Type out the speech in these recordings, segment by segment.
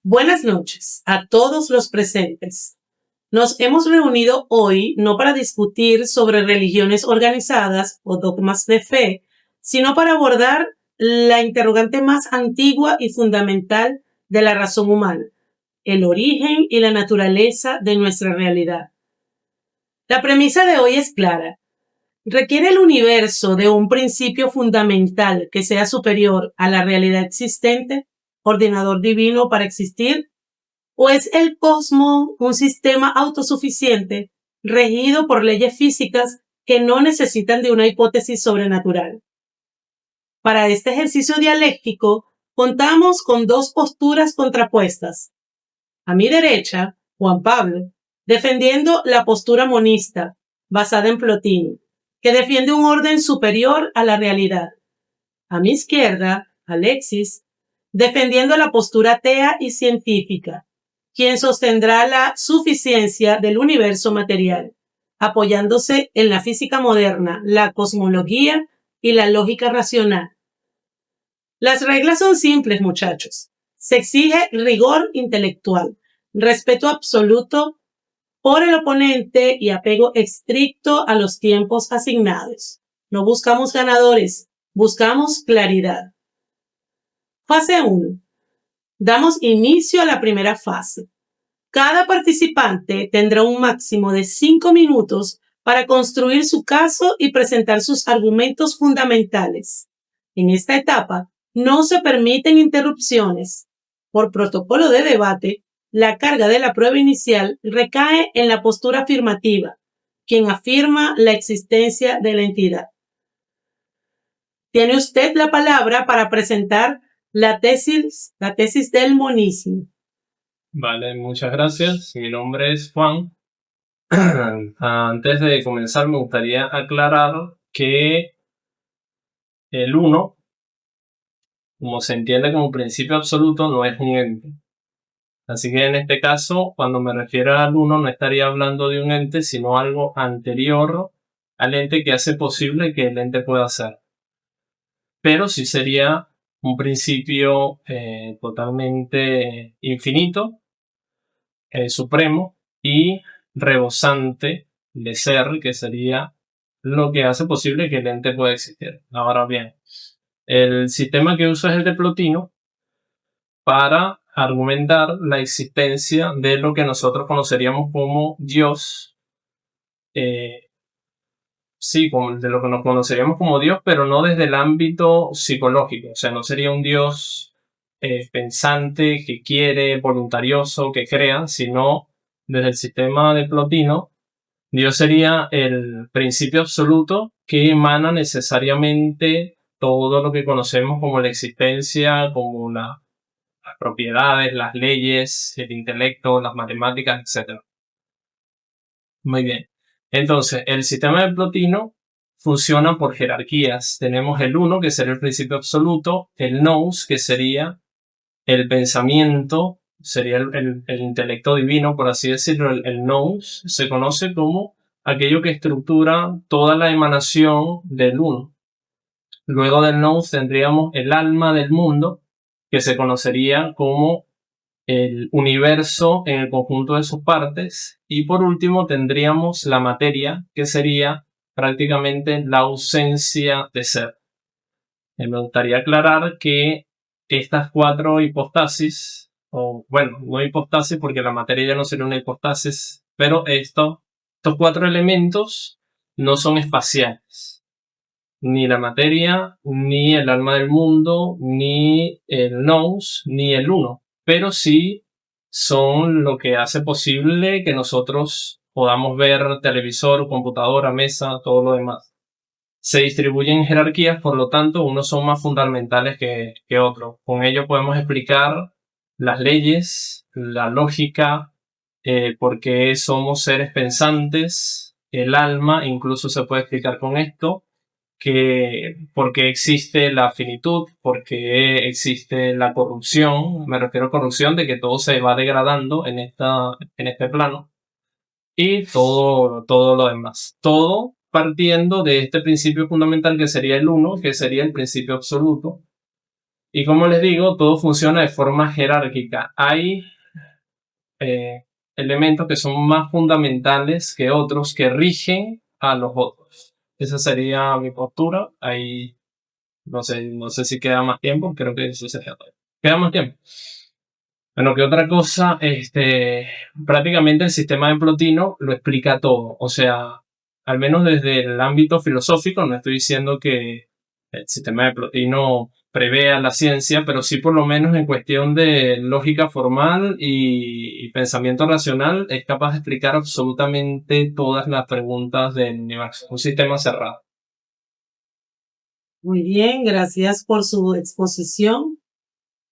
Buenas noches a todos los presentes. Nos hemos reunido hoy no para discutir sobre religiones organizadas o dogmas de fe, sino para abordar la interrogante más antigua y fundamental de la razón humana, el origen y la naturaleza de nuestra realidad. La premisa de hoy es clara. ¿Requiere el universo de un principio fundamental que sea superior a la realidad existente, ordenador divino para existir? ¿O es el cosmos un sistema autosuficiente regido por leyes físicas que no necesitan de una hipótesis sobrenatural? Para este ejercicio dialéctico, contamos con dos posturas contrapuestas. A mi derecha, Juan Pablo, defendiendo la postura monista, basada en Plotino, que defiende un orden superior a la realidad. A mi izquierda, Alexis, defendiendo la postura atea y científica, quien sostendrá la suficiencia del universo material, apoyándose en la física moderna, la cosmología y la lógica racional. Las reglas son simples, muchachos. Se exige rigor intelectual, respeto absoluto por el oponente y apego estricto a los tiempos asignados. No buscamos ganadores, buscamos claridad. Fase 1. Damos inicio a la primera fase. Cada participante tendrá un máximo de 5 minutos para construir su caso y presentar sus argumentos fundamentales. En esta etapa, no se permiten interrupciones. Por protocolo de debate, la carga de la prueba inicial recae en la postura afirmativa, quien afirma la existencia de la entidad. Tiene usted la palabra para presentar la tesis del monismo. Vale, muchas gracias. Mi nombre es Juan. Antes de comenzar me gustaría aclarar que el 1, como se entiende como principio absoluto, no es un ente. Así que en este caso, cuando me refiero al 1, no estaría hablando de un ente, sino algo anterior al ente que hace posible que el ente pueda ser. Pero sí sería un principio totalmente infinito, supremo y rebosante de ser, que sería lo que hace posible que el ente pueda existir. Ahora bien, el sistema que uso es el de Plotino para argumentar la existencia de lo que nosotros conoceríamos como Dios, sí, de lo que nos conoceríamos como Dios, pero no desde el ámbito psicológico. O sea, no sería un Dios pensante, que quiere, voluntarioso, que crea, sino desde el sistema de Plotino, Dios sería el principio absoluto que emana necesariamente todo lo que conocemos como la existencia, como las propiedades, las leyes, el intelecto, las matemáticas, etc. Muy bien. Entonces, el sistema de Plotino funciona por jerarquías. Tenemos el 1, que sería el principio absoluto, el nous, que sería el pensamiento, sería el intelecto divino, por así decirlo. El nous se conoce como aquello que estructura toda la emanación del 1. Luego del nous tendríamos el alma del mundo, que se conocería como el universo en el conjunto de sus partes. Y por último tendríamos la materia, que sería prácticamente la ausencia de ser. Me gustaría aclarar que estas 4 hipostasis, o bueno, no hipostasis porque la materia ya no sería una hipostasis, pero estos 4 elementos no son espaciales. Ni la materia, ni el alma del mundo, ni el nous, ni el 1. Pero sí son lo que hace posible que nosotros podamos ver televisor, computadora, mesa, todo lo demás. Se distribuyen en jerarquías, por lo tanto, unos son más fundamentales que otros. Con ello podemos explicar las leyes, la lógica, por qué somos seres pensantes, el alma, incluso se puede explicar con esto, por qué existe la finitud, por qué existe la corrupción. Me refiero a corrupción de que todo se va degradando en este plano. Y todo lo demás. Todo partiendo de este principio fundamental que sería el 1, que sería el principio absoluto, Y como les digo, todo funciona de forma jerárquica. Hay elementos que son más fundamentales que otros que rigen a los otros. Esa sería mi postura. Ahí no sé si queda más tiempo, creo que eso sería todo. ¿Queda más tiempo? Bueno, que otra cosa, prácticamente el sistema de Plotino lo explica todo. O sea, al menos desde el ámbito filosófico, no estoy diciendo que el sistema de Plotino prevea la ciencia, pero sí por lo menos en cuestión de lógica formal y pensamiento racional es capaz de explicar absolutamente todas las preguntas del universo. Un sistema cerrado. Muy bien, gracias por su exposición.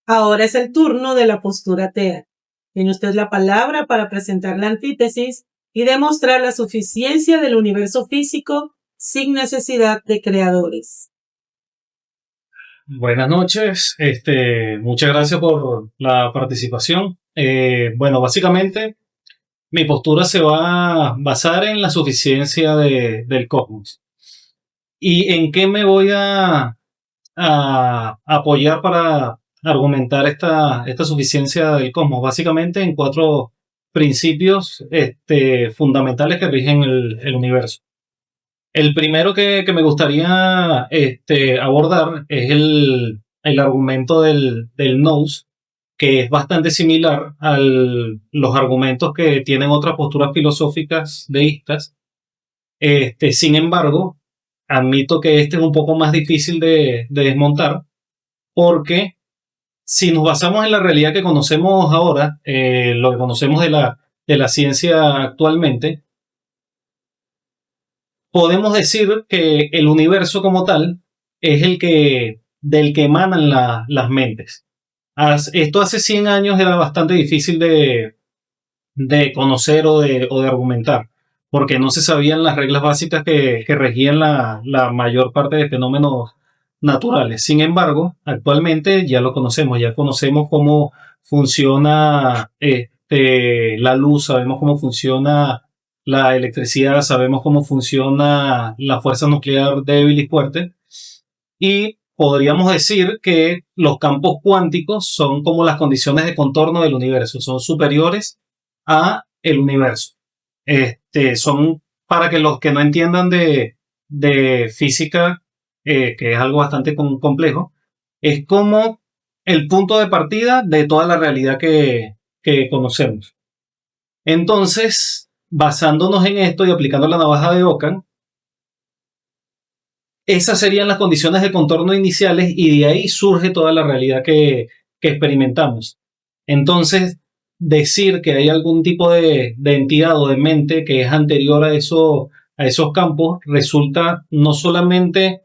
Ahora es el turno de la postura atea. Tiene usted la palabra para presentar la antítesis y demostrar la suficiencia del universo físico sin necesidad de creadores. Buenas noches, muchas gracias por la participación. Bueno, básicamente mi postura se va a basar en la suficiencia del cosmos. ¿Y en qué me voy a apoyar para argumentar esta suficiencia del cosmos? Básicamente en cuatro principios fundamentales que rigen el universo. El primero que me gustaría abordar es el argumento del nous, que es bastante similar a los argumentos que tienen otras posturas filosóficas deístas. Sin embargo, admito que este es un poco más difícil de desmontar, porque si nos basamos en la realidad que conocemos ahora, lo que conocemos de la ciencia actualmente, podemos decir que el universo como tal es del que emanan las mentes. Esto hace 100 años era bastante difícil de conocer o de argumentar, porque no se sabían las reglas básicas que regían la mayor parte de fenómenos naturales. Sin embargo, actualmente ya lo conocemos, ya conocemos cómo funciona la luz, sabemos cómo funciona la electricidad, sabemos cómo funciona la fuerza nuclear débil y fuerte, y podríamos decir que los campos cuánticos son como las condiciones de contorno del universo, son superiores a el universo. Son, para que los que no entiendan de física, que es algo bastante complejo, es como el punto de partida de toda la realidad que conocemos. Entonces, basándonos en esto y aplicando la navaja de Ockham, esas serían las condiciones de contorno iniciales y de ahí surge toda la realidad que experimentamos. Entonces, decir que hay algún tipo de entidad o de mente que es anterior a esos campos resulta no solamente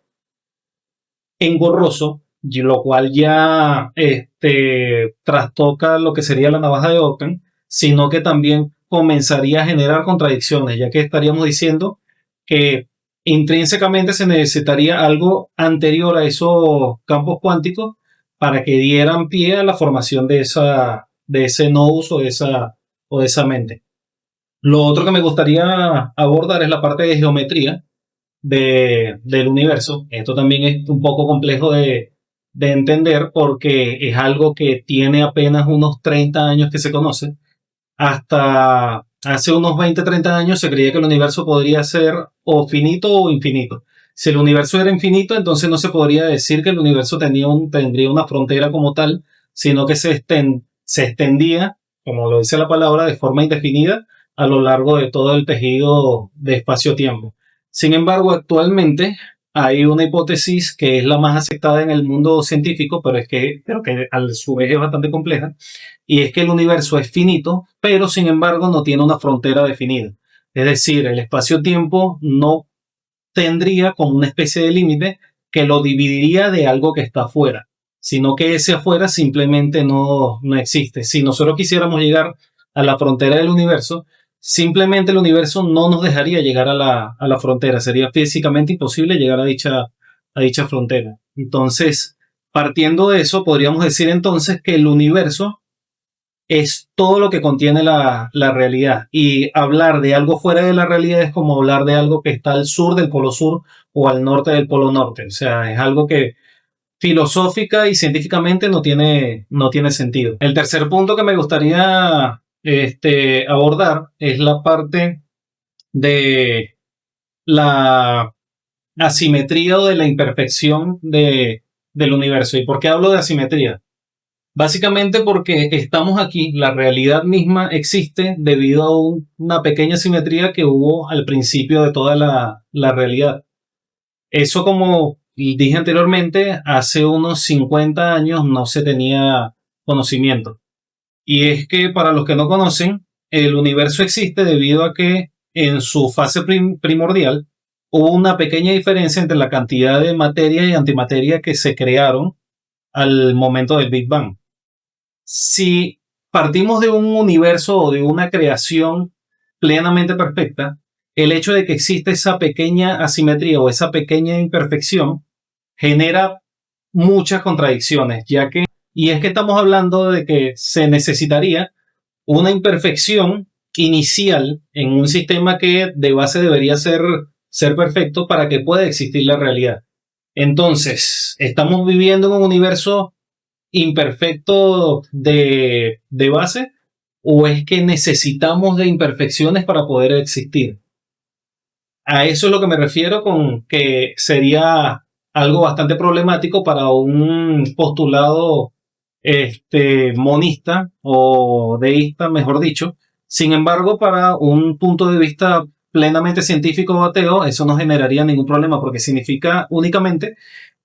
engorroso, lo cual ya trastoca lo que sería la navaja de Ockham, sino que también comenzaría a generar contradicciones, ya que estaríamos diciendo que intrínsecamente se necesitaría algo anterior a esos campos cuánticos para que dieran pie a la formación de ese nous o de esa mente. Lo otro que me gustaría abordar es la parte de geometría del universo. Esto también es un poco complejo de entender porque es algo que tiene apenas unos 30 años que se conoce. Hasta hace unos 20, 30 años se creía que el universo podría ser o finito o infinito. Si el universo era infinito, entonces no se podría decir que el universo tendría una frontera como tal, sino que se extendía, como lo dice la palabra, de forma indefinida a lo largo de todo el tejido de espacio-tiempo. Sin embargo, actualmente hay una hipótesis que es la más aceptada en el mundo científico, pero que a su vez es bastante compleja, y es que el universo es finito, pero sin embargo no tiene una frontera definida. Es decir, el espacio-tiempo no tendría como una especie de límite que lo dividiría de algo que está afuera, sino que ese afuera simplemente no existe. Si nosotros quisiéramos llegar a la frontera del universo, simplemente el universo no nos dejaría llegar a la frontera. Sería físicamente imposible llegar a dicha frontera. Entonces, partiendo de eso, podríamos decir entonces que el universo es todo lo que contiene la realidad. Y hablar de algo fuera de la realidad es como hablar de algo que está al sur del polo sur o al norte del polo norte. O sea, es algo que filosófica y científicamente no tiene sentido. El tercer punto que me gustaría abordar es la parte de la asimetría o de la imperfección del universo. ¿Y por qué hablo de asimetría? Básicamente porque estamos aquí, la realidad misma existe debido a una pequeña simetría que hubo al principio de toda la realidad. Eso, como dije anteriormente, hace unos 50 años no se tenía conocimiento. Y es que para los que no conocen, el universo existe debido a que en su fase primordial hubo una pequeña diferencia entre la cantidad de materia y antimateria que se crearon al momento del Big Bang. Si partimos de un universo o de una creación plenamente perfecta, el hecho de que existe esa pequeña asimetría o esa pequeña imperfección genera muchas contradicciones, y es que estamos hablando de que se necesitaría una imperfección inicial en un sistema que de base debería ser perfecto para que pueda existir la realidad. Entonces, ¿estamos viviendo en un universo imperfecto de base, o es que necesitamos de imperfecciones para poder existir? A eso es lo que me refiero con que sería algo bastante problemático para un postulado monista o deísta, mejor dicho. Sin embargo, para un punto de vista plenamente científico o ateo, eso no generaría ningún problema, porque significa únicamente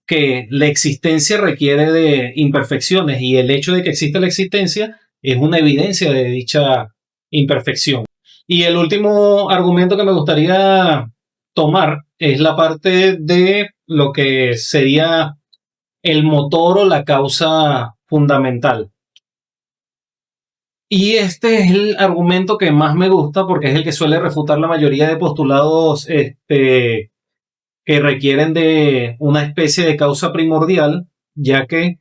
que la existencia requiere de imperfecciones, y el hecho de que exista la existencia es una evidencia de dicha imperfección. Y el último argumento que me gustaría tomar es la parte de lo que sería el motor o la causa fundamental. Y este es el argumento que más me gusta, porque es el que suele refutar la mayoría de postulados que requieren de una especie de causa primordial, ya que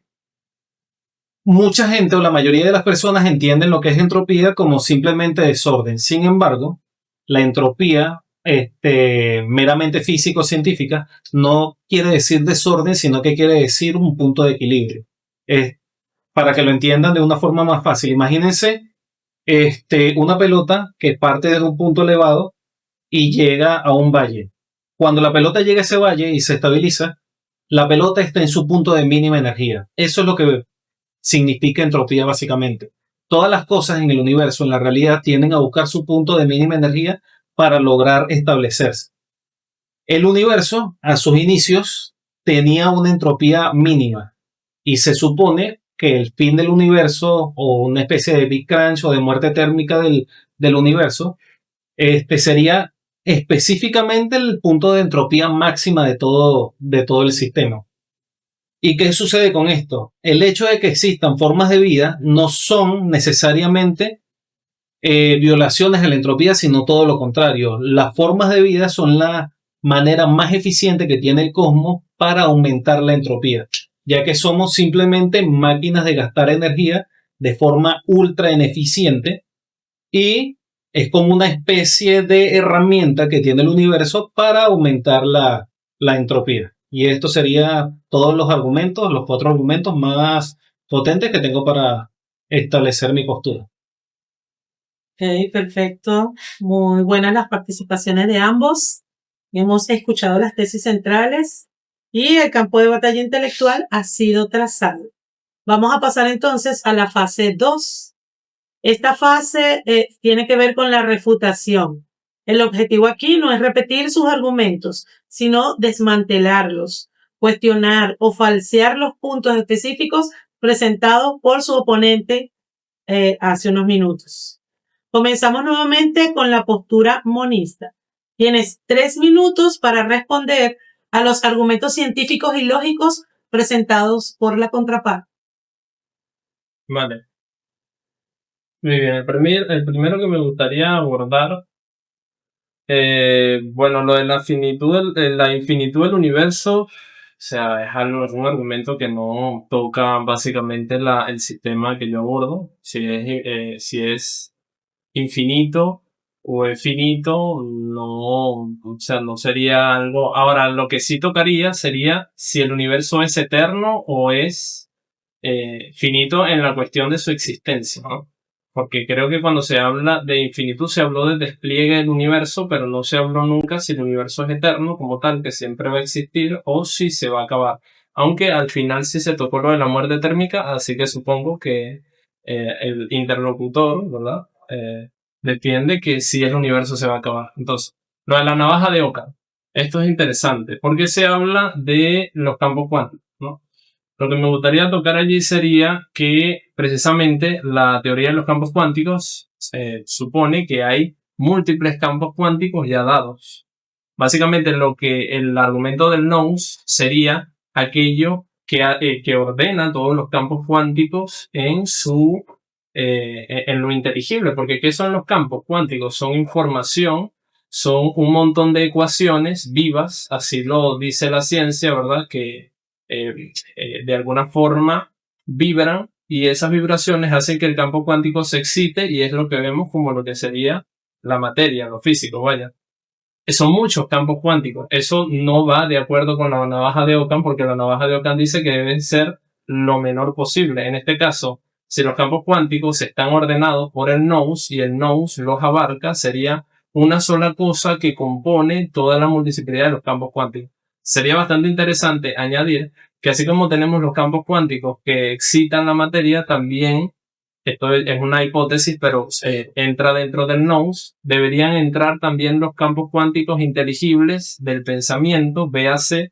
mucha gente o la mayoría de las personas entienden lo que es entropía como simplemente desorden. Sin embargo, la entropía meramente físico-científica no quiere decir desorden, sino que quiere decir un punto de equilibrio. Para que lo entiendan de una forma más fácil, imagínense una pelota que parte de un punto elevado y llega a un valle. Cuando la pelota llega a ese valle y se estabiliza, la pelota está en su punto de mínima energía. Eso es lo que significa entropía básicamente. Todas las cosas en el universo, en la realidad, tienden a buscar su punto de mínima energía para lograr establecerse. El universo, a sus inicios, tenía una entropía mínima, y se supone que el fin del universo, o una especie de Big Crunch o de muerte térmica del universo, sería específicamente el punto de entropía máxima de todo el sistema. ¿Y qué sucede con esto? El hecho de que existan formas de vida no son necesariamente violaciones de la entropía, sino todo lo contrario. Las formas de vida son la manera más eficiente que tiene el cosmos para aumentar la entropía, ya que somos simplemente máquinas de gastar energía de forma ultra ineficiente, y es como una especie de herramienta que tiene el universo para aumentar la entropía. Y esto sería todos los argumentos, los 4 argumentos más potentes que tengo para establecer mi postura. Ok, perfecto. Muy buenas las participaciones de ambos. Hemos escuchado las tesis centrales y el campo de batalla intelectual ha sido trazado. Vamos a pasar entonces a la fase 2. Esta fase tiene que ver con la refutación. El objetivo aquí no es repetir sus argumentos, sino desmantelarlos, cuestionar o falsear los puntos específicos presentados por su oponente hace unos minutos. Comenzamos nuevamente con la postura monista. Tienes 3 minutos para responder a los argumentos científicos y lógicos presentados por la contraparte. Vale. Muy bien, el primero que me gustaría abordar, bueno, lo de la infinitud del universo, o sea, es un argumento que no toca básicamente el sistema que yo abordo. Si es infinito, o es finito, no, o sea, no sería algo. Ahora, lo que sí tocaría sería si el universo es eterno o es finito en la cuestión de su existencia, ¿no? Porque creo que cuando se habla de infinitud se habló del despliegue del universo, pero no se habló nunca si el universo es eterno como tal, que siempre va a existir, o si se va a acabar. Aunque al final sí se tocó lo de la muerte térmica, así que supongo que el interlocutor, ¿verdad? Defiende que sí el universo se va a acabar. Entonces, lo de la navaja de Ockham. Esto es interesante, porque se habla de los campos cuánticos, ¿no? Lo que me gustaría tocar allí sería que precisamente la teoría de los campos cuánticos supone que hay múltiples campos cuánticos ya dados. Básicamente lo que el argumento del nous sería aquello que ordena todos los campos cuánticos en lo inteligible, porque ¿qué son los campos cuánticos? Son información, son un montón de ecuaciones vivas, así lo dice la ciencia, ¿verdad? Que de alguna forma vibran y esas vibraciones hacen que el campo cuántico se excite y es lo que vemos como lo que sería la materia, lo físico, vaya. Son muchos campos cuánticos. Eso no va de acuerdo con la navaja de Ockham porque la navaja de Ockham dice que deben ser lo menor posible. En este caso, si los campos cuánticos están ordenados por el nous y el nous los abarca, sería una sola cosa que compone toda la multiplicidad de los campos cuánticos. Sería bastante interesante añadir que así como tenemos los campos cuánticos que excitan la materia, también, esto es una hipótesis, pero entra dentro del nous, deberían entrar también los campos cuánticos inteligibles del pensamiento, véase,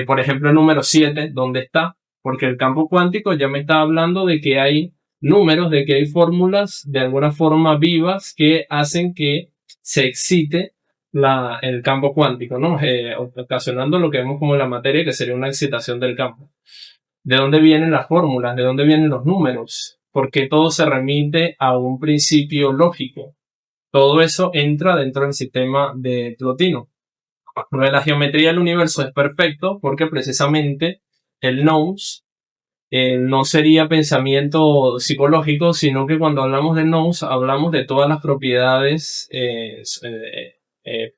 por ejemplo, el número 7, ¿dónde está? Porque el campo cuántico ya me está hablando de que hay números, de que hay fórmulas de alguna forma vivas que hacen que se excite el campo cuántico, ¿no? Ocasionando lo que vemos como la materia, que sería una excitación del campo. ¿De dónde vienen las fórmulas? ¿De dónde vienen los números? Porque todo se remite a un principio lógico. Todo eso entra dentro del sistema de Plotino. Lo de la geometría del universo es perfecto porque precisamente el nous no sería pensamiento psicológico, sino que cuando hablamos de nous hablamos de todas las propiedades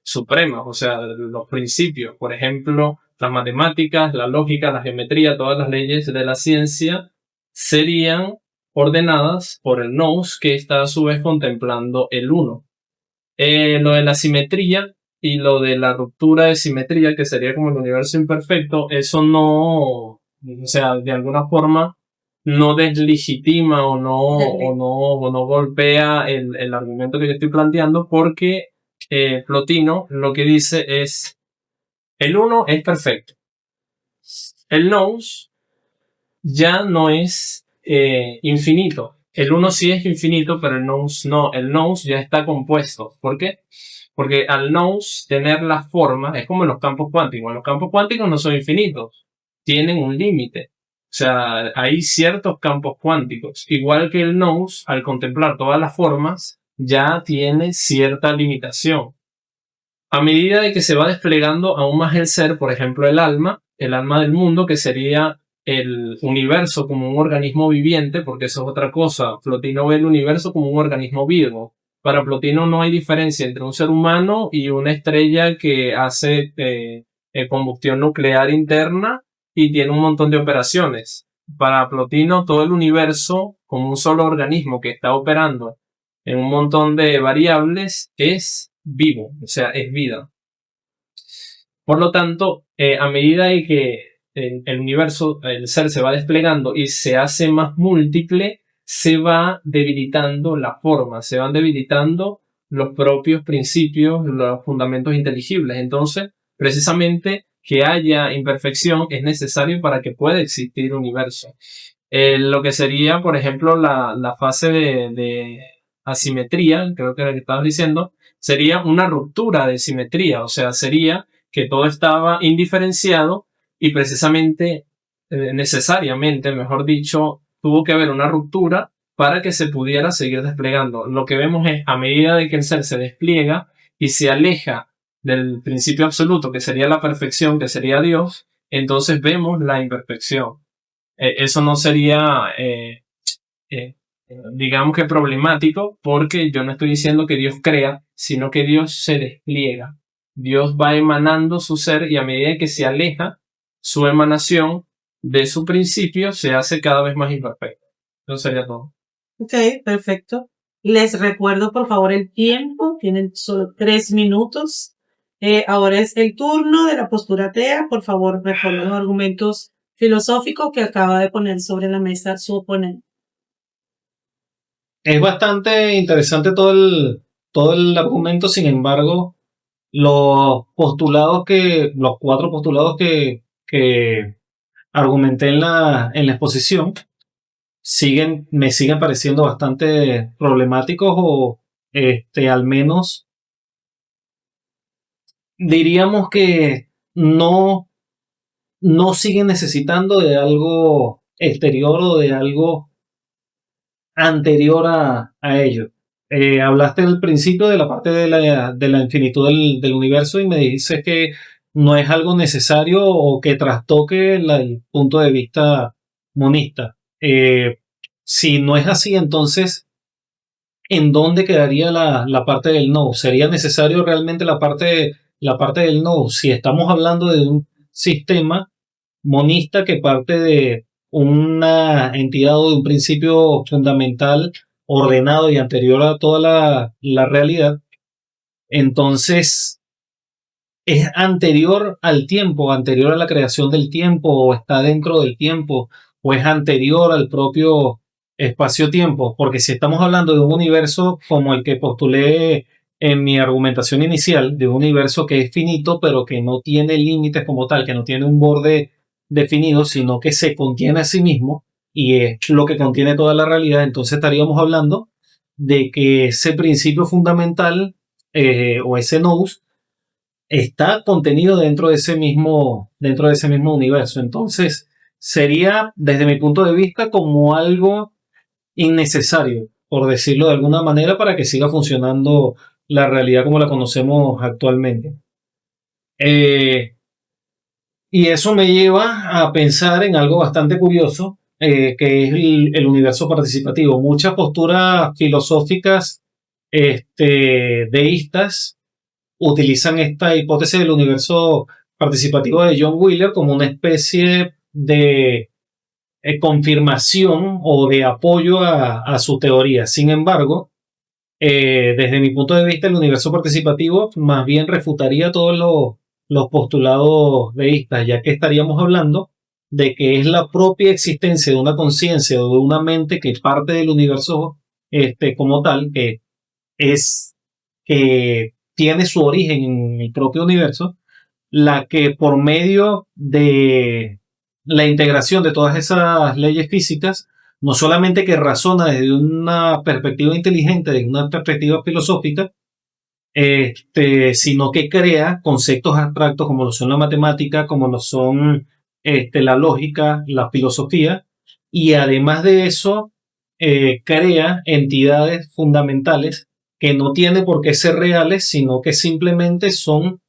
supremas, o sea, los principios. Por ejemplo, las matemáticas, la lógica, la geometría, todas las leyes de la ciencia serían ordenadas por el nous, que está a su vez contemplando el uno. Lo de la simetría y lo de la ruptura de simetría, que sería como el universo imperfecto, eso no, o sea, de alguna forma no deslegitima o no golpea el argumento que yo estoy planteando, porque Plotino lo que dice es el 1 es perfecto. El nous ya no es infinito. El 1 sí es infinito, pero el nous no. El nous ya está compuesto. ¿Por qué? Porque al nous tener la forma, es como en los campos cuánticos. Los campos cuánticos no son infinitos. Tienen un límite. O sea, hay ciertos campos cuánticos. Igual que el nous, al contemplar todas las formas, ya tiene cierta limitación. A medida de que se va desplegando aún más el ser, por ejemplo, el alma del mundo, que sería el universo como un organismo viviente, porque eso es otra cosa. Plotino ve el universo como un organismo vivo. Para Plotino no hay diferencia entre un ser humano y una estrella que hace combustión nuclear interna y tiene un montón de operaciones. Para Plotino todo el universo como un solo organismo que está operando en un montón de variables es vivo, o sea, es vida. Por lo tanto, a medida de que el universo, el ser se va desplegando y se hace más múltiple, se va debilitando la forma, se van debilitando los propios principios, los fundamentos inteligibles. Entonces, precisamente que haya imperfección es necesario para que pueda existir universo. Lo que sería, por ejemplo, la fase de asimetría, creo que era lo que estabas diciendo, sería una ruptura de simetría, o sea, sería que todo estaba indiferenciado y precisamente, necesariamente, mejor dicho, tuvo que haber una ruptura para que se pudiera seguir desplegando. Lo que vemos es, a medida de que el ser se despliega y se aleja del principio absoluto, que sería la perfección, que sería Dios, entonces vemos la imperfección. Eso no sería digamos que problemático, porque yo no estoy diciendo que Dios crea, sino que Dios se despliega. Dios va emanando su ser y a medida que se aleja su emanación de su principio, se hace cada vez más imperfecto. Eso sería todo. Ok, perfecto. Les recuerdo, por favor, el tiempo. Tienen solo 3 minutos. Ahora es el turno de la postura atea. Por favor, respondan los argumentos filosóficos que acaba de poner sobre la mesa su oponente. Es bastante interesante todo el argumento, sin embargo, los cuatro postulados que argumenté en la exposición me siguen pareciendo bastante problemáticos o al menos diríamos que no siguen necesitando de algo exterior o de algo anterior a ello. Hablaste al principio de la parte de la infinitud del universo y me dices que no es algo necesario o que trastoque el punto de vista monista. Si no es así, entonces, ¿en dónde quedaría la parte del no? ¿Sería necesario realmente la parte del no? Si estamos hablando de un sistema monista que parte de una entidad o de un principio fundamental ordenado y anterior a toda la realidad, entonces es anterior al tiempo, anterior a la creación del tiempo, o está dentro del tiempo, o es anterior al propio espacio-tiempo, porque si estamos hablando de un universo como el que postulé en mi argumentación inicial, de un universo que es finito, pero que no tiene límites como tal, que no tiene un borde definido, sino que se contiene a sí mismo y es lo que contiene toda la realidad, entonces estaríamos hablando de que ese principio fundamental o ese nous está contenido dentro de ese mismo universo. Entonces, sería, desde mi punto de vista, como algo innecesario, por decirlo de alguna manera, para que siga funcionando la realidad como la conocemos actualmente. Y eso me lleva a pensar en algo bastante curioso, que es el universo participativo. Muchas posturas filosóficas deístas utilizan esta hipótesis del universo participativo de John Wheeler como una especie de confirmación o de apoyo a su teoría. Sin embargo, desde mi punto de vista, el universo participativo más bien refutaría todos los postulados deístas, ya que estaríamos hablando de que es la propia existencia de una conciencia o de una mente que parte del universo como tal, es que tiene su origen en el propio universo, la que por medio de la integración de todas esas leyes físicas, no solamente que razona desde una perspectiva inteligente, desde una perspectiva filosófica, sino que crea conceptos abstractos como lo son la matemática, como lo son la lógica, la filosofía, y además de eso, crea entidades fundamentales que no tienen por qué ser reales, sino que simplemente son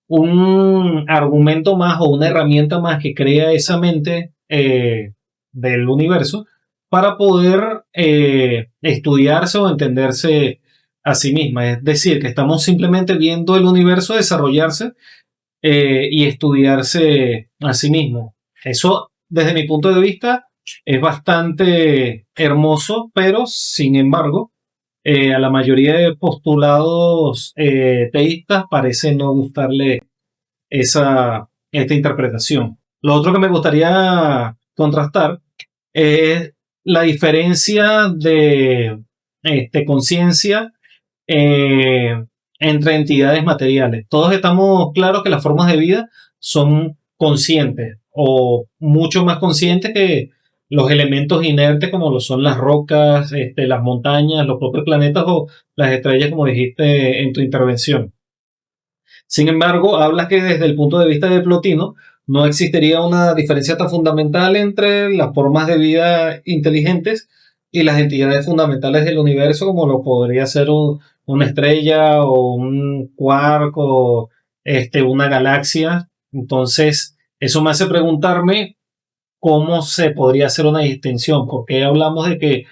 un argumento más o una herramienta más que crea esa mente del universo para poder estudiarse o entenderse a sí misma. Es decir, que estamos simplemente viendo el universo desarrollarse y estudiarse a sí mismo. Eso, desde mi punto de vista, es bastante hermoso, pero sin embargo, a la mayoría de postulados teístas parece no gustarle esta interpretación. Lo otro que me gustaría contrastar es la diferencia de conciencia entre entidades materiales. Todos estamos claros que las formas de vida son conscientes o mucho más conscientes que los elementos inertes como lo son las rocas, las montañas, los propios planetas o las estrellas, como dijiste en tu intervención. Sin embargo, hablas que desde el punto de vista de Plotino no existiría una diferencia tan fundamental entre las formas de vida inteligentes y las entidades fundamentales del universo, como lo podría ser una estrella o un quark o una galaxia. Entonces, eso me hace preguntarme cómo se podría hacer una distinción, porque hablamos de que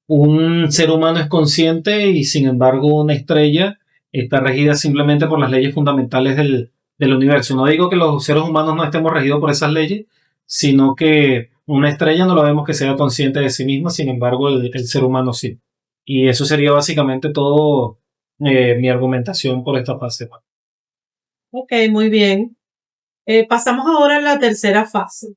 un ser humano es consciente y sin embargo una estrella está regida simplemente por las leyes fundamentales del universo. No digo que los seres humanos no estemos regidos por esas leyes, sino que una estrella no lo vemos que sea consciente de sí misma, sin embargo el ser humano sí. Y eso sería básicamente todo mi argumentación por esta fase. Ok, muy bien. Pasamos ahora a la tercera fase.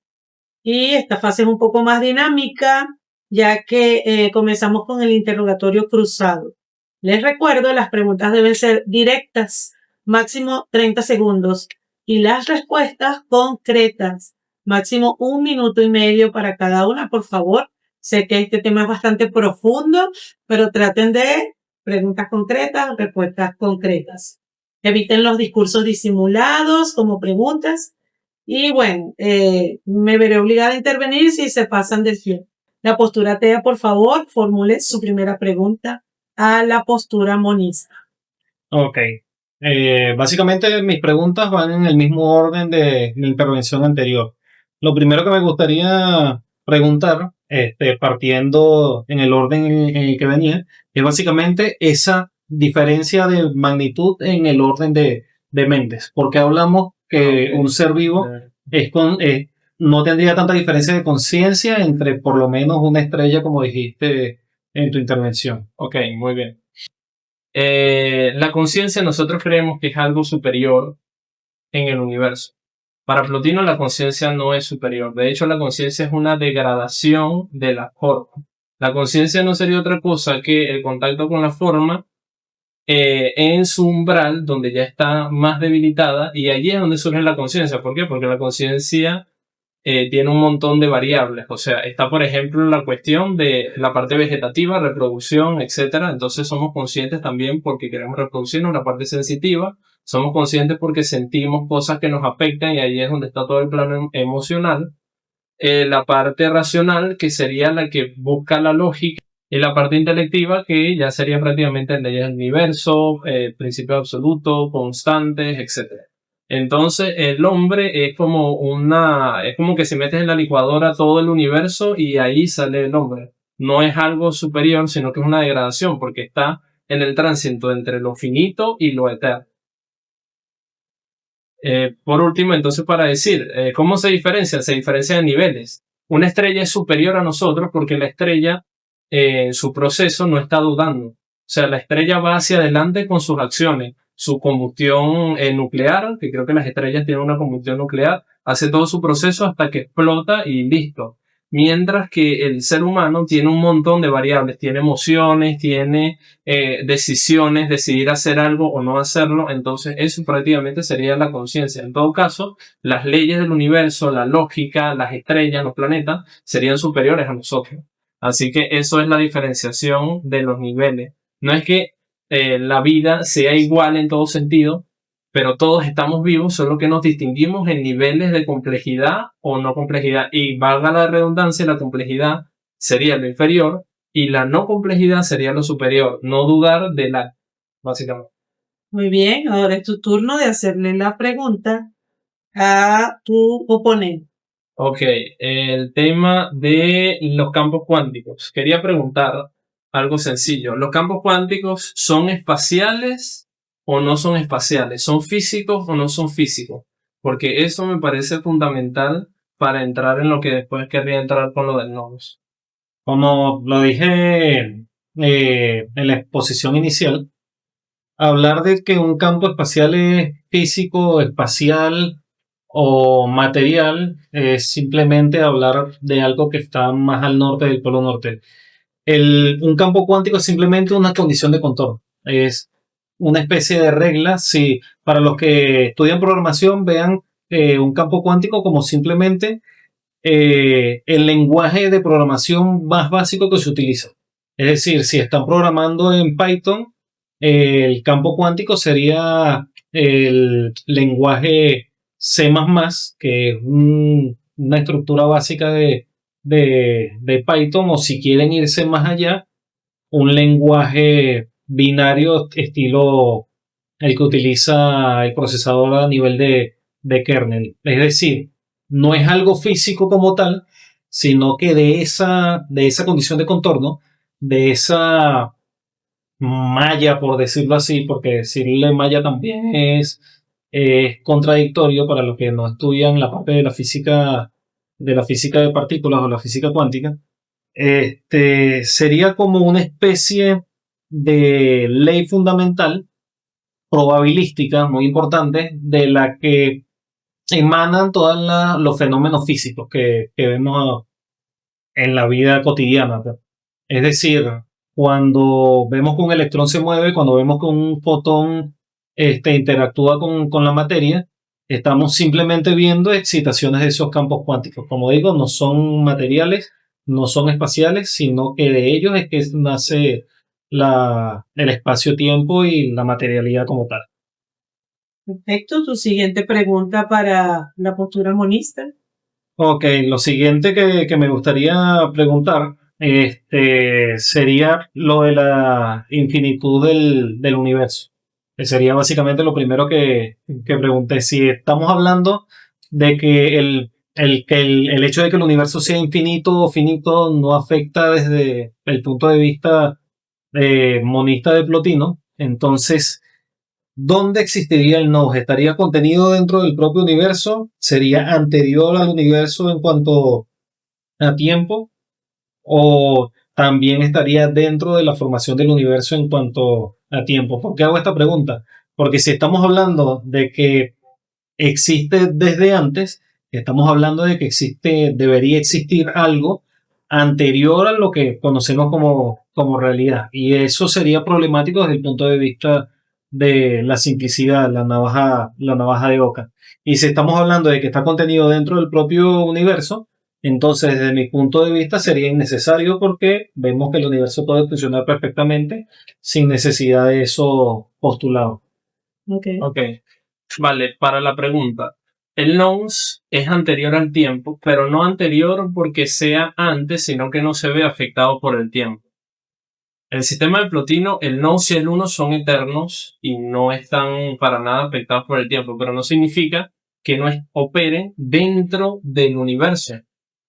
Y esta fase es un poco más dinámica, ya que comenzamos con el interrogatorio cruzado. Les recuerdo, las preguntas deben ser directas, máximo 30 segundos, y las respuestas concretas, máximo 1,5 minutos para cada una, por favor. Sé que este tema es bastante profundo, pero traten de preguntas concretas, respuestas concretas. Eviten los discursos disimulados como preguntas. Y bueno, me veré obligada a intervenir si se pasan del tiempo. La postura TEA, por favor, formule su primera pregunta a la postura monista. Ok. Básicamente mis preguntas van en el mismo orden de mi intervención anterior. Lo primero que me gustaría preguntar, partiendo en el orden en el que venía, es básicamente esa diferencia de magnitud en el orden de Mendes. Porque hablamos que un ser vivo no tendría tanta diferencia de conciencia entre por lo menos una estrella, como dijiste en tu intervención. Ok, muy bien. La conciencia nosotros creemos que es algo superior en el universo. Para Plotino la conciencia no es superior. De hecho, la conciencia es una degradación de la forma. La conciencia no sería otra cosa que el contacto con la forma en su umbral, donde ya está más debilitada, y allí es donde surge la conciencia. ¿Por qué? Porque la conciencia tiene un montón de variables. O sea, está por ejemplo la cuestión de la parte vegetativa, reproducción, etcétera. Entonces somos conscientes también porque queremos reproducirnos, la parte sensitiva. Somos conscientes porque sentimos cosas que nos afectan y ahí es donde está todo el plano emocional. La parte racional, que sería la que busca la lógica, y la parte intelectiva, que ya sería prácticamente leyes del universo, principios absolutos, constantes, etcétera. Entonces el hombre es como que se mete en la licuadora todo el universo y ahí sale el hombre. No es algo superior, sino que es una degradación porque está en el tránsito entre lo finito y lo eterno. Por último, entonces para decir, ¿cómo se diferencia? Se diferencia en niveles. Una estrella es superior a nosotros porque la estrella en su proceso no está dudando. O sea, la estrella va hacia adelante con sus acciones. Su combustión nuclear, que creo que las estrellas tienen una combustión nuclear, hace todo su proceso hasta que explota y listo. Mientras que el ser humano tiene un montón de variables, tiene emociones, tiene decisiones, decidir hacer algo o no hacerlo, entonces eso prácticamente sería la conciencia. En todo caso, las leyes del universo, la lógica, las estrellas, los planetas, serían superiores a nosotros. Así que eso es la diferenciación de los niveles. No es que la vida sea igual en todo sentido, pero todos estamos vivos, solo que nos distinguimos en niveles de complejidad o no complejidad. Y valga la redundancia, la complejidad sería lo inferior y la no complejidad sería lo superior. No dudar de la, básicamente. Muy bien, ahora es tu turno de hacerle la pregunta a tu oponente. Ok, el tema de los campos cuánticos. Quería preguntar algo sencillo. ¿Los campos cuánticos son espaciales o no son espaciales? ¿Son físicos o no son físicos? Porque eso me parece fundamental para entrar en lo que después querría entrar con lo del nodos. Como lo dije en la exposición inicial, hablar de que un campo espacial es físico, espacial o material es simplemente hablar de algo que está más al norte del polo norte. Un campo cuántico es simplemente una condición de contorno. Es una especie de regla. Si para los que estudian programación vean un campo cuántico como simplemente el lenguaje de programación más básico que se utiliza. Es decir, si están programando en Python, el campo cuántico sería el lenguaje C++, que es una estructura básica de Python, o si quieren irse más allá, un lenguaje binario estilo el que utiliza el procesador a nivel de kernel. Es decir, no es algo físico como tal, sino que de esa condición de contorno de esa malla, por decirlo así, porque decirle malla también es contradictorio para los que no estudian la parte de la física de partículas o la física cuántica. Sería como una especie de ley fundamental, probabilística, muy importante, de la que emanan todos los fenómenos físicos que vemos en la vida cotidiana, pues. Es decir, cuando vemos que un electrón se mueve, cuando vemos que un fotón interactúa con la materia, estamos simplemente viendo excitaciones de esos campos cuánticos. Como digo, no son materiales, no son espaciales, sino que de ellos es que nace el espacio-tiempo y la materialidad como tal. Perfecto. Tu siguiente pregunta para la postura monista. Ok, lo siguiente que me gustaría preguntar sería lo de la infinitud del universo. Que sería básicamente lo primero que pregunté. Si estamos hablando de que el hecho de que el universo sea infinito o finito no afecta desde el punto de vista monista de Plotino, entonces ¿dónde existiría el Nous? ¿Estaría contenido dentro del propio universo? ¿Sería anterior al universo en cuanto a tiempo? ¿O también estaría dentro de la formación del universo en cuanto a tiempo? ¿Por qué hago esta pregunta? Porque si estamos hablando de que existe desde antes, estamos hablando de que debería existir algo anterior a lo que conocemos como realidad. Y eso sería problemático desde el punto de vista de la simplicidad, la navaja de Oca. Y si estamos hablando de que está contenido dentro del propio universo, entonces desde mi punto de vista sería innecesario porque vemos que el universo puede funcionar perfectamente sin necesidad de esos postulados. Ok. Vale, para la pregunta. El nous es anterior al tiempo, pero no anterior porque sea antes, sino que no se ve afectado por el tiempo. En el sistema de Plotino, el nous y el uno son eternos y no están para nada afectados por el tiempo, pero no significa que no operen dentro del universo.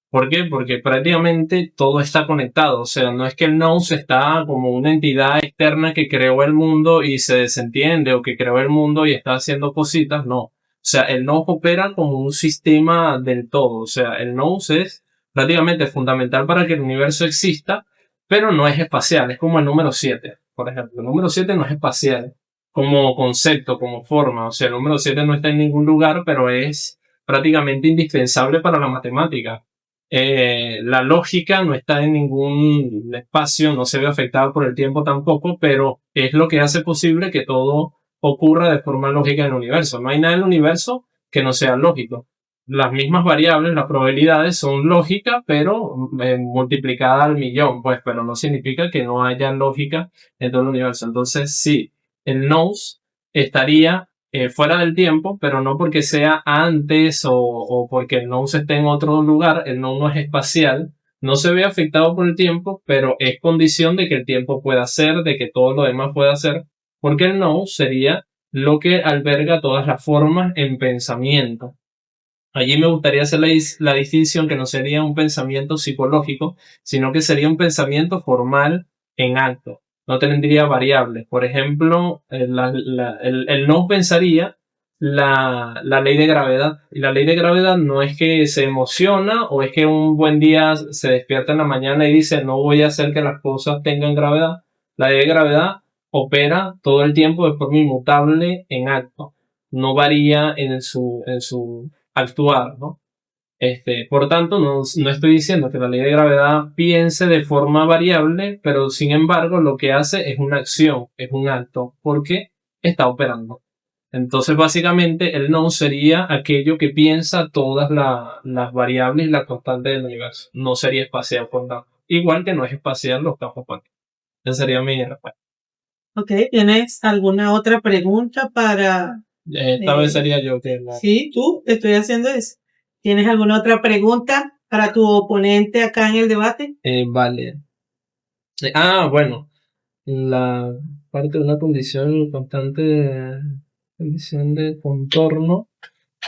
¿Por qué? Porque prácticamente todo está conectado. O sea, no es que el nous está como una entidad externa que creó el mundo y se desentiende, o que creó el mundo y está haciendo cositas. No. O sea, el nous opera como un sistema del todo. O sea, el nous es prácticamente fundamental para que el universo exista, pero no es espacial. Es como el número 7, por ejemplo. El número 7 no es espacial como concepto, como forma. O sea, el número 7 no está en ningún lugar, pero es prácticamente indispensable para la matemática. La lógica no está en ningún espacio, no se ve afectada por el tiempo tampoco, pero es lo que hace posible que todo ocurra de forma lógica en el universo. No hay nada en el universo que no sea lógico. Las mismas variables, las probabilidades son lógicas, pero multiplicadas al millón, pues, pero no significa que no haya lógica en todo el universo. Entonces, sí, el nous estaría fuera del tiempo, pero no porque sea antes o porque el nous esté en otro lugar. El nous no es espacial, no se ve afectado por el tiempo, pero es condición de que el tiempo pueda ser, de que todo lo demás pueda ser, porque el nous sería lo que alberga todas las formas en pensamiento. Allí me gustaría hacer la distinción que no sería un pensamiento psicológico, sino que sería un pensamiento formal en acto. No tendría variables. Por ejemplo, el no pensaría la ley de gravedad. Y la ley de gravedad no es que se emociona o es que un buen día se despierta en la mañana y dice no voy a hacer que las cosas tengan gravedad. La ley de gravedad opera todo el tiempo de forma inmutable en acto. No varía en su actuar, ¿no? Por tanto, no estoy diciendo que la ley de gravedad piense de forma variable, pero sin embargo lo que hace es una acción, es un acto, porque está operando. Entonces, básicamente, el no sería aquello que piensa todas las variables y las constantes del universo. No sería espacial, por tanto. Igual que no es espacial los campos cuánticos. Esa sería mi respuesta. Ok, ¿tienes alguna otra pregunta para...? Esta vez sería yo que Sí, tú, te estoy haciendo eso. ¿Tienes alguna otra pregunta para tu oponente acá en el debate? Vale. Bueno. La parte de una condición constante, condición de contorno.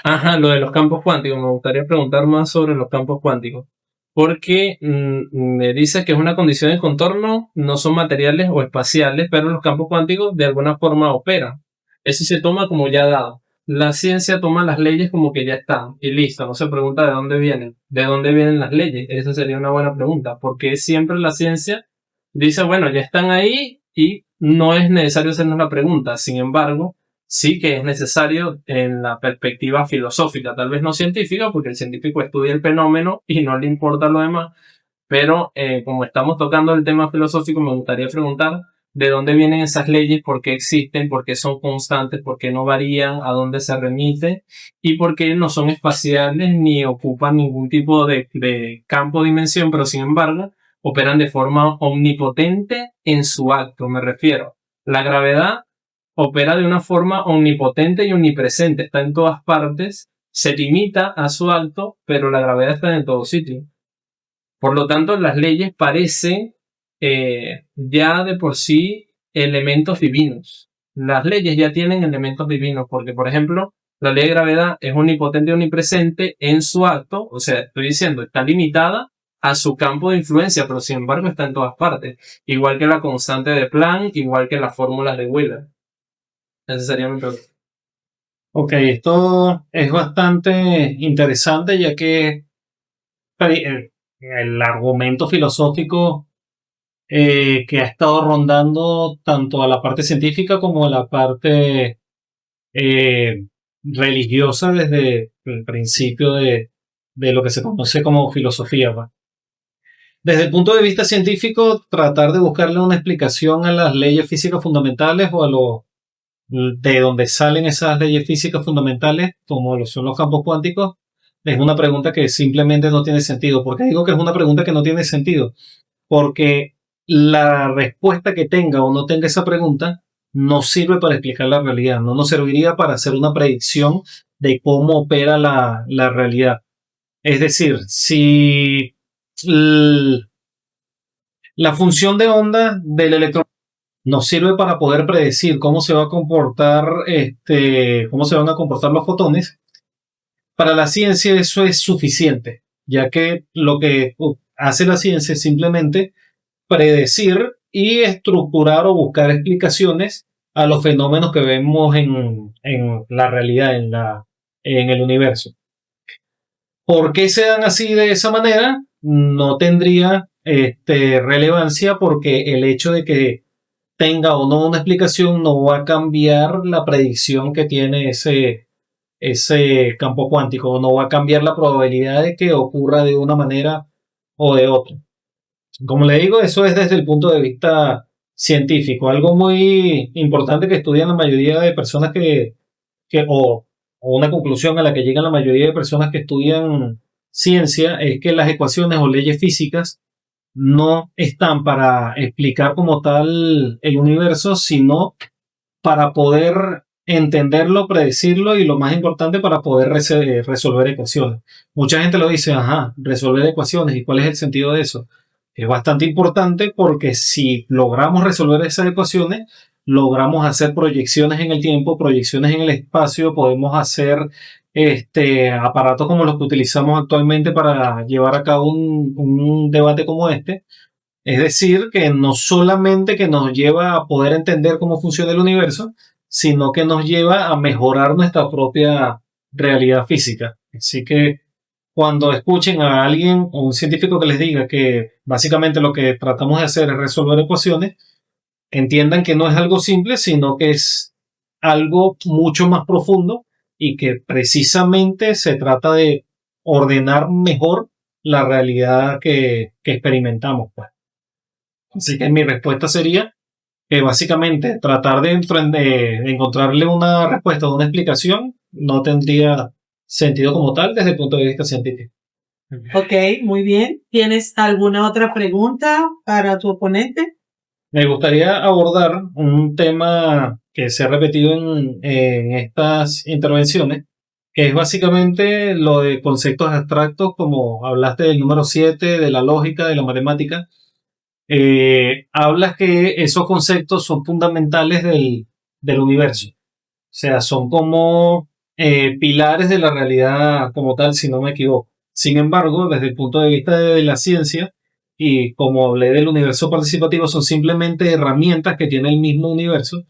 Ajá, lo de los campos cuánticos. Me gustaría preguntar más sobre los campos cuánticos. porque me dice que es una condición de contorno, no son materiales o espaciales, pero los campos cuánticos de alguna forma operan. Eso se toma como ya dado. La ciencia toma las leyes como que ya están y listo, no se pregunta de dónde vienen. ¿De dónde vienen las leyes? Esa sería una buena pregunta, porque siempre la ciencia dice, bueno, ya están ahí y no es necesario hacernos la pregunta. Sin embargo, sí que es necesario en la perspectiva filosófica, tal vez no científica, porque el científico estudia el fenómeno y no le importa lo demás, pero como estamos tocando el tema filosófico, me gustaría preguntar de dónde vienen esas leyes, por qué existen, por qué son constantes, por qué no varían, a dónde se remite y por qué no son espaciales ni ocupan ningún tipo de campo o dimensión, pero sin embargo operan de forma omnipotente en su acto. Me refiero, la gravedad opera de una forma omnipotente y omnipresente, está en todas partes, se limita a su acto, pero la gravedad está en todo sitio. Por lo tanto, las leyes parecen ya de por sí elementos divinos. Las leyes ya tienen elementos divinos, porque, por ejemplo, la ley de gravedad es omnipotente y omnipresente en su acto, o sea, estoy diciendo, está limitada a su campo de influencia, pero sin embargo está en todas partes. Igual que la constante de Planck, igual que las fórmulas de Euler. Esa sería mi pregunta. Ok, esto es bastante interesante ya que el argumento filosófico que ha estado rondando tanto a la parte científica como a la parte eh, religiosa desde el principio de lo que se conoce como filosofía, ¿va? Desde el punto de vista científico, tratar de buscarle una explicación a las leyes físicas fundamentales o a lo de donde salen esas leyes físicas fundamentales, como lo son los campos cuánticos, es una pregunta que simplemente no tiene sentido. ¿Por qué digo que es una pregunta que no tiene sentido? Porque la respuesta que tenga o no tenga esa pregunta no sirve para explicar la realidad, no nos serviría para hacer una predicción de cómo opera la realidad. Es decir, si la función de onda del electrón nos sirve para poder predecir cómo se va a comportar, cómo se van a comportar los fotones, para la ciencia eso es suficiente, ya que lo que hace la ciencia es simplemente predecir y estructurar o buscar explicaciones a los fenómenos que vemos en la realidad, en el universo. ¿Por qué se dan así de esa manera? No tendría relevancia porque el hecho de que tenga o no una explicación no va a cambiar la predicción que tiene ese campo cuántico, no va a cambiar la probabilidad de que ocurra de una manera o de otra. Como le digo, eso es desde el punto de vista científico, algo muy importante que estudian la mayoría de personas o una conclusión a la que llegan la mayoría de personas que estudian ciencia es que las ecuaciones o leyes físicas no están para explicar como tal el universo, sino para poder entenderlo, predecirlo y lo más importante para poder resolver ecuaciones. Mucha gente lo dice, ajá, resolver ecuaciones. ¿Y cuál es el sentido de eso? Es bastante importante porque si logramos resolver esas ecuaciones, logramos hacer proyecciones en el tiempo, proyecciones en el espacio, podemos hacer aparatos como los que utilizamos actualmente para llevar a cabo un debate como este. Es decir, que no solamente que nos lleva a poder entender cómo funciona el universo, sino que nos lleva a mejorar nuestra propia realidad física. Así que cuando escuchen a alguien o un científico que les diga que básicamente lo que tratamos de hacer es resolver ecuaciones, entiendan que no es algo simple, sino que es algo mucho más profundo y que precisamente se trata de ordenar mejor la realidad que experimentamos, pues. Así que mi respuesta sería que básicamente tratar de encontrarle una respuesta o una explicación no tendría sentido como tal desde el punto de vista científico. Ok, muy bien. ¿Tienes alguna otra pregunta para tu oponente? Me gustaría abordar un tema que se ha repetido en estas intervenciones, que es básicamente lo de conceptos abstractos, como hablaste del número 7, de la lógica, de la matemática. Hablas que esos conceptos son fundamentales del universo. O sea, son como pilares de la realidad como tal, si no me equivoco. Sin embargo, desde el punto de vista de la ciencia, y como hablé del universo participativo, son simplemente herramientas que tiene el mismo universo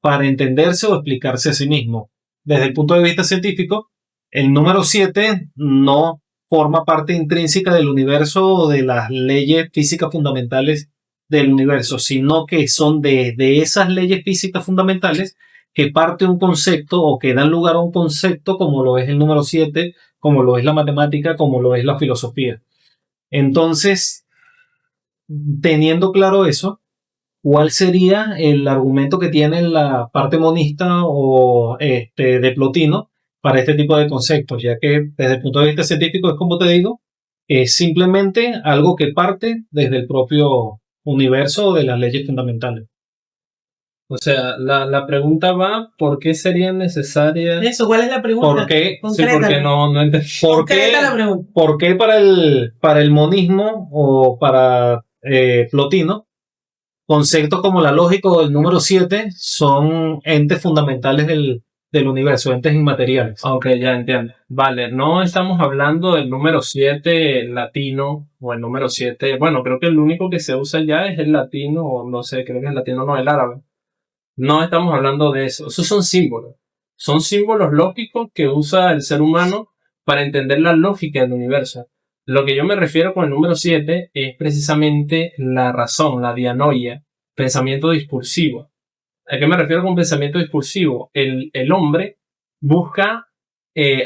para entenderse o explicarse a sí mismo. Desde el punto de vista científico, el número 7 no forma parte intrínseca del universo o de las leyes físicas fundamentales del universo, sino que son de esas leyes físicas fundamentales que parte un concepto o que dan lugar a un concepto como lo es el número 7, como lo es la matemática, como lo es la filosofía. Entonces, teniendo claro eso, ¿cuál sería el argumento que tiene la parte monista o de Plotino para este tipo de conceptos? Ya que desde el punto de vista científico es como te digo, es simplemente algo que parte desde el propio universo o de las leyes fundamentales. O sea, la pregunta va, ¿por qué serían necesarias? Eso, ¿cuál es la pregunta? ¿Por qué? Sí, porque no entendí. Concreta la pregunta. ¿Por qué para el monismo o para Plotino, conceptos como la lógica o el número 7 son entes fundamentales del universo, entes inmateriales? Ok, ya entiendo. Vale, no estamos hablando del número 7 latino o el número 7. Bueno, creo que el único que se usa ya es el latino, o no sé, creo que el latino no, el árabe. No estamos hablando de eso. Esos son símbolos. Son símbolos lógicos que usa el ser humano para entender la lógica del universo. Lo que yo me refiero con el número 7 es precisamente la razón, la dianoia, pensamiento discursivo. ¿A qué me refiero con pensamiento discursivo? El hombre busca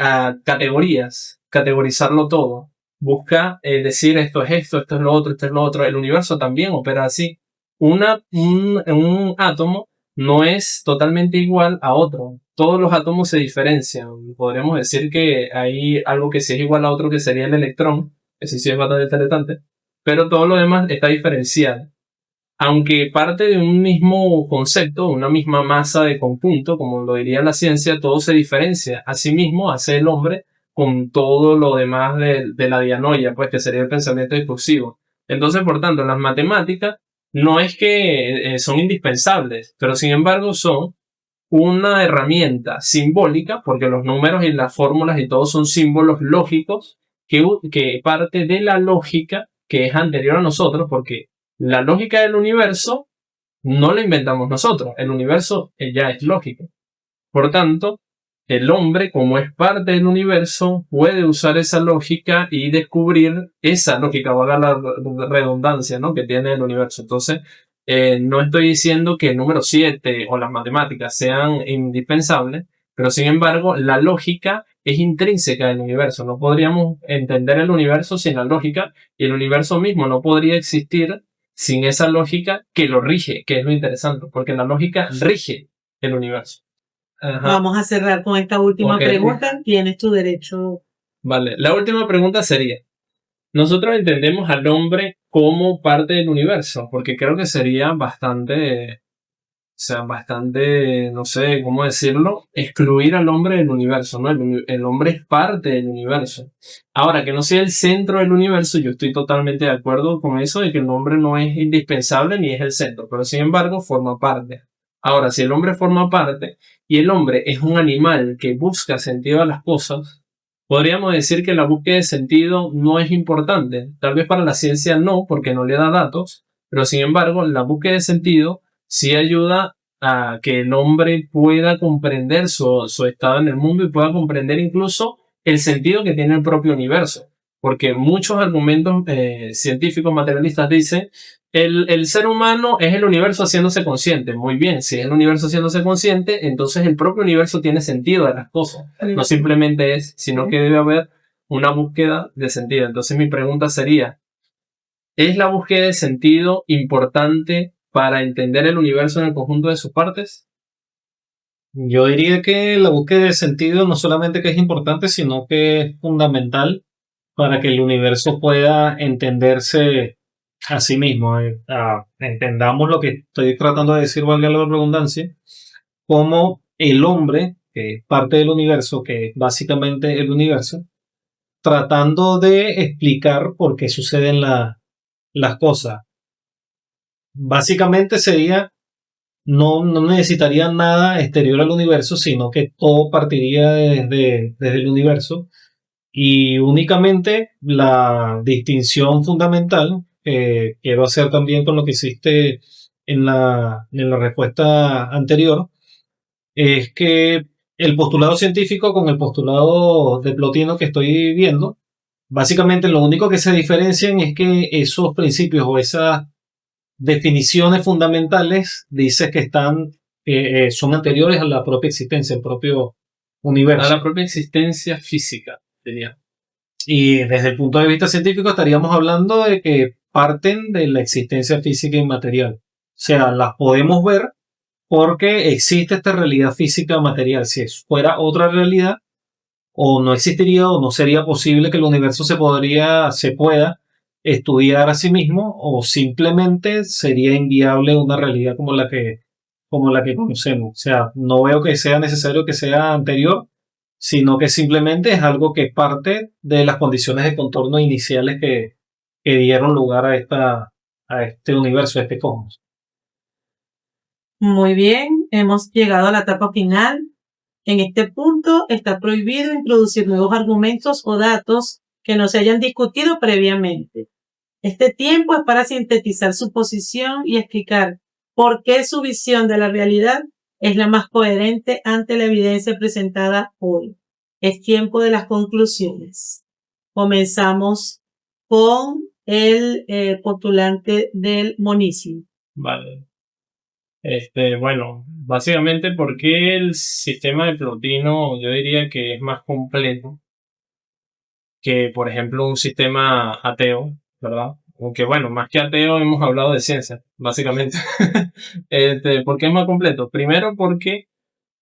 a categorías, categorizarlo todo. Busca decir esto es lo otro, esto es lo otro. El universo también opera así. Un átomo no es totalmente igual a otro. Todos los átomos se diferencian. Podríamos decir que hay algo que sí es igual a otro, que sería el electrón, que sí es bastante interesante, pero todo lo demás está diferenciado. Aunque parte de un mismo concepto, una misma masa de conjunto, como lo diría la ciencia, todo se diferencia. Asimismo, hace el hombre con todo lo demás de la dianoia, pues que sería el pensamiento discursivo. Entonces, por tanto, las matemáticas no es que son indispensables, pero sin embargo son una herramienta simbólica, porque los números y las fórmulas y todo son símbolos lógicos que parte de la lógica que es anterior a nosotros, porque la lógica del universo no la inventamos nosotros, el universo ya es lógico. Por tanto, el hombre, como es parte del universo, puede usar esa lógica y descubrir esa lógica, valga la redundancia, ¿no?, que tiene el universo. Entonces, no estoy diciendo que el número 7 o las matemáticas sean indispensables, pero sin embargo, la lógica es intrínseca del universo. No podríamos entender el universo sin la lógica, y el universo mismo no podría existir sin esa lógica que lo rige, que es lo interesante, porque la lógica rige el universo. Ajá. Vamos a cerrar con esta última pregunta. Tienes tu derecho. Vale, la última pregunta sería, ¿nosotros entendemos al hombre como parte del universo? Porque creo que sería bastante, no sé cómo decirlo, excluir al hombre del universo, ¿no? El hombre es parte del universo. Ahora, que no sea el centro del universo, yo estoy totalmente de acuerdo con eso, de que el hombre no es indispensable ni es el centro, pero sin embargo forma parte. Ahora, si el hombre forma parte y el hombre es un animal que busca sentido a las cosas, podríamos decir que la búsqueda de sentido no es importante. Tal vez para la ciencia no, porque no le da datos, pero sin embargo, la búsqueda de sentido sí ayuda a que el hombre pueda comprender su estado en el mundo y pueda comprender incluso el sentido que tiene el propio universo. Porque muchos argumentos científicos materialistas dicen el ser humano es el universo haciéndose consciente. Muy bien, si es el universo haciéndose consciente, entonces el propio universo tiene sentido de las cosas. No simplemente es, sino que debe haber una búsqueda de sentido. Entonces mi pregunta sería, ¿es la búsqueda de sentido importante para entender el universo en el conjunto de sus partes? Yo diría que la búsqueda de sentido no solamente que es importante, sino que es fundamental para que el universo pueda entenderse a sí mismo. Entendamos lo que estoy tratando de decir, valga la redundancia, como el hombre, que es parte del universo, que es básicamente el universo, tratando de explicar por qué suceden las cosas. Básicamente sería, no necesitaría nada exterior al universo, sino que todo partiría desde el universo. Y únicamente la distinción fundamental que quiero hacer también con lo que hiciste en la respuesta anterior es que el postulado científico con el postulado de Plotino que estoy viendo, básicamente lo único que se diferencian es que esos principios o esas definiciones fundamentales dice que son anteriores a la propia existencia, el propio universo. A la propia existencia física, diría. Y desde el punto de vista científico estaríamos hablando de que parten de la existencia física inmaterial. O sea, las podemos ver porque existe esta realidad física material. Si fuera otra realidad, o no existiría o no sería posible que el universo se pueda estudiar a sí mismo, o simplemente sería inviable una realidad como la que conocemos. O sea, no veo que sea necesario que sea anterior, sino que simplemente es algo que parte de las condiciones de contorno iniciales que dieron lugar a este universo, a este cosmos. Muy bien, hemos llegado a la etapa final. En este punto está prohibido introducir nuevos argumentos o datos que no se hayan discutido previamente. Este tiempo es para sintetizar su posición y explicar por qué su visión de la realidad es la más coherente ante la evidencia presentada hoy. Es tiempo de las conclusiones. Comenzamos con el postulante del monismo. Vale. Bueno, básicamente porque el sistema de Plotino yo diría que es más completo que, por ejemplo, un sistema ateo, ¿verdad? Aunque bueno, más que ateo hemos hablado de ciencia, básicamente. ¿Por qué es más completo? Primero porque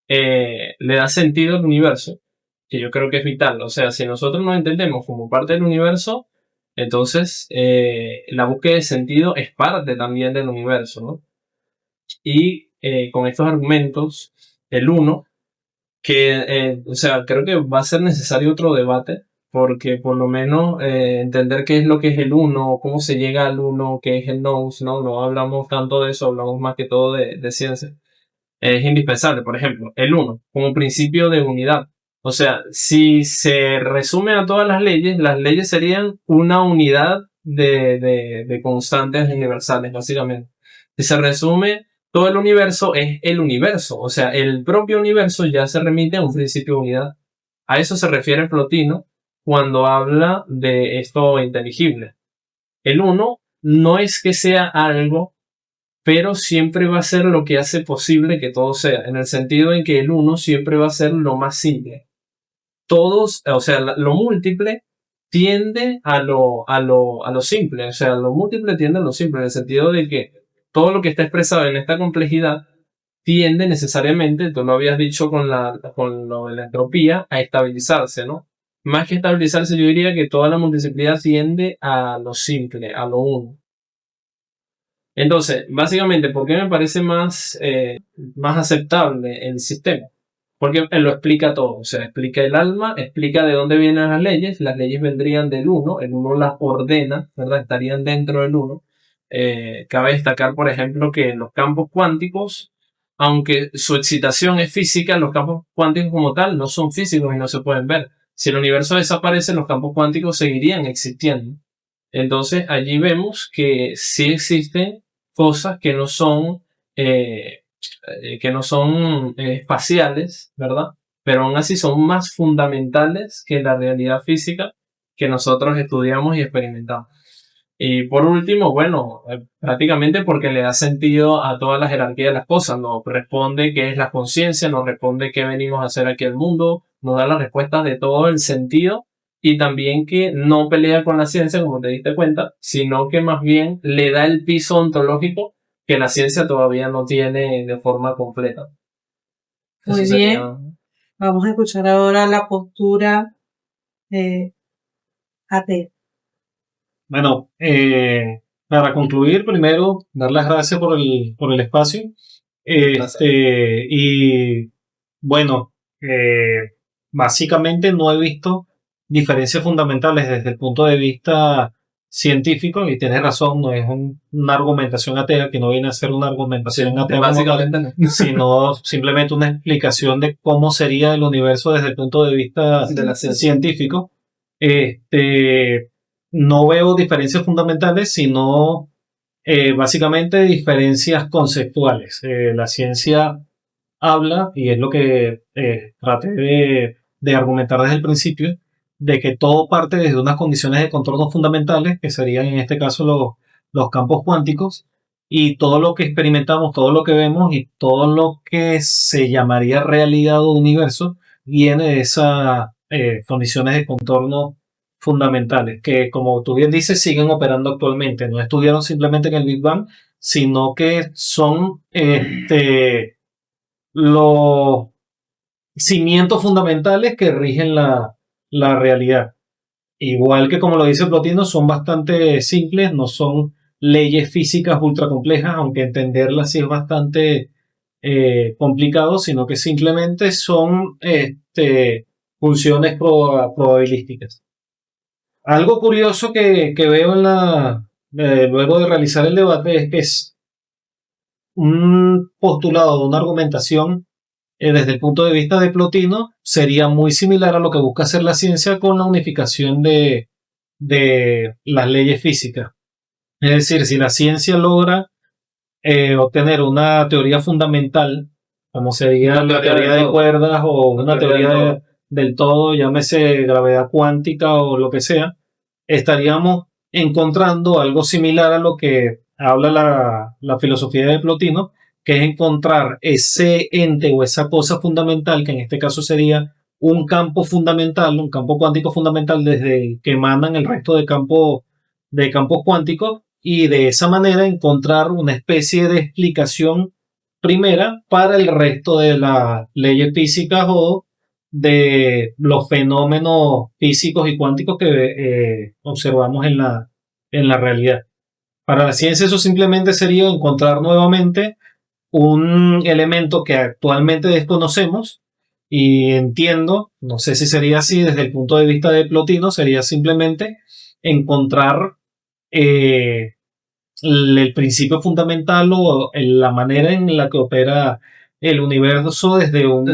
le da sentido al universo, que yo creo que es vital. O sea, si nosotros nos entendemos como parte del universo, entonces la búsqueda de sentido es parte también del universo, ¿no? Y con estos argumentos, el uno, o sea, creo que va a ser necesario otro debate, porque por lo menos entender qué es lo que es el uno, cómo se llega al uno, qué es el nous, ¿no? No hablamos tanto de eso, hablamos más que todo de ciencia. Es indispensable, por ejemplo, el uno, como principio de unidad. O sea, si se resume a todas las leyes serían una unidad de constantes universales, básicamente. Si se resume todo el universo, es el universo. O sea, el propio universo ya se remite a un principio de unidad. A eso se refiere Plotino cuando habla de esto inteligible. El uno no es que sea algo, pero siempre va a ser lo que hace posible que todo sea, en el sentido en que el uno siempre va a ser lo más simple. Todos, o sea, lo múltiple tiende a lo simple, o sea, lo múltiple tiende a lo simple, en el sentido de que todo lo que está expresado en esta complejidad tiende necesariamente, tú lo habías dicho con lo de la entropía, a estabilizarse, ¿no? Más que estabilizarse, yo diría que toda la multiplicidad tiende a lo simple, a lo uno. Entonces, básicamente, ¿por qué me parece más aceptable el sistema? Porque él lo explica todo, o sea, explica el alma, explica de dónde vienen las leyes vendrían del uno, el uno las ordena, ¿verdad? Estarían dentro del uno. Cabe destacar, por ejemplo, que en los campos cuánticos, aunque su excitación es física, los campos cuánticos como tal no son físicos y no se pueden ver. Si el universo desaparece, los campos cuánticos seguirían existiendo. Entonces, allí vemos que sí existen cosas que no son espaciales, ¿verdad? Pero aún así son más fundamentales que la realidad física que nosotros estudiamos y experimentamos. Y por último, bueno, prácticamente porque le da sentido a toda la jerarquía de las cosas, nos responde qué es la conciencia, nos responde qué venimos a hacer aquí al mundo, nos da las respuestas de todo el sentido y también que no pelea con la ciencia, como te diste cuenta, sino que más bien le da el piso ontológico que la ciencia todavía no tiene de forma completa. Muy bien. Vamos a escuchar ahora la postura atea. Bueno, para concluir, primero, dar las gracias por el espacio. Y bueno, básicamente no he visto diferencias fundamentales desde el punto de vista científico, y tienes razón, no es una argumentación atea, que no viene a ser una argumentación atea, básicamente no. sino simplemente una explicación de cómo sería el universo desde el punto de vista de la científico. no veo diferencias fundamentales, sino básicamente diferencias conceptuales. La ciencia habla, y es lo que traté de argumentar desde el principio, de que todo parte desde unas condiciones de contorno fundamentales, que serían en este caso los campos cuánticos, y todo lo que experimentamos, todo lo que vemos y todo lo que se llamaría realidad o universo viene de esas condiciones de contorno fundamentales, que como tú bien dices, siguen operando actualmente. No estuvieron simplemente en el Big Bang, sino que son los cimientos fundamentales que rigen la realidad. Igual que como lo dice Plotino, son bastante simples, no son leyes físicas ultra complejas, aunque entenderlas sí es bastante complicado, sino que simplemente son funciones probabilísticas. Algo curioso que veo luego de realizar el debate es que es un postulado, una argumentación desde el punto de vista de Plotino, sería muy similar a lo que busca hacer la ciencia con la unificación de las leyes físicas. Es decir, si la ciencia logra obtener una teoría fundamental, como sería la teoría de cuerdas o una teoría del todo, llámese gravedad cuántica o lo que sea, estaríamos encontrando algo similar a lo que habla la filosofía de Plotino, que es encontrar ese ente o esa cosa fundamental, que en este caso sería un campo fundamental, un campo cuántico fundamental desde el que emanan el resto de campos cuánticos, y de esa manera encontrar una especie de explicación primera para el resto de las leyes físicas o de los fenómenos físicos y cuánticos que observamos en la realidad. Para la ciencia eso simplemente sería encontrar nuevamente un elemento que actualmente desconocemos, y entiendo, no sé si sería así desde el punto de vista de Plotino, sería simplemente encontrar el principio fundamental o la manera en la que opera el universo desde un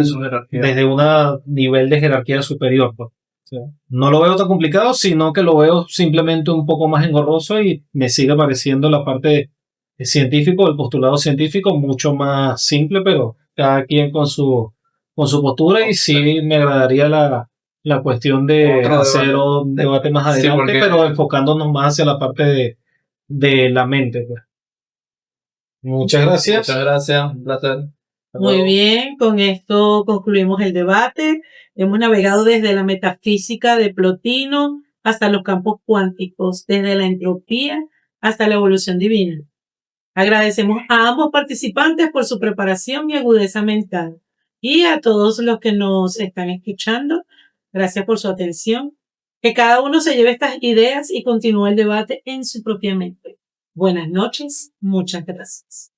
nivel de jerarquía superior. Pues. Sí. No lo veo tan complicado, sino que lo veo simplemente un poco más engorroso, y me sigue pareciendo la parte científico, el postulado científico, mucho más simple, pero cada quien con su postura, y sí me agradaría la cuestión de hacer un debate más adelante, sí, pero enfocándonos más hacia la parte de la mente. Pues. Muchas gracias. Muchas gracias, un placer. Muy bien, con esto concluimos el debate. Hemos navegado desde la metafísica de Plotino hasta los campos cuánticos, desde la entropía hasta la evolución divina. Agradecemos a ambos participantes por su preparación y agudeza mental. Y a todos los que nos están escuchando, gracias por su atención. Que cada uno se lleve estas ideas y continúe el debate en su propia mente. Buenas noches, muchas gracias.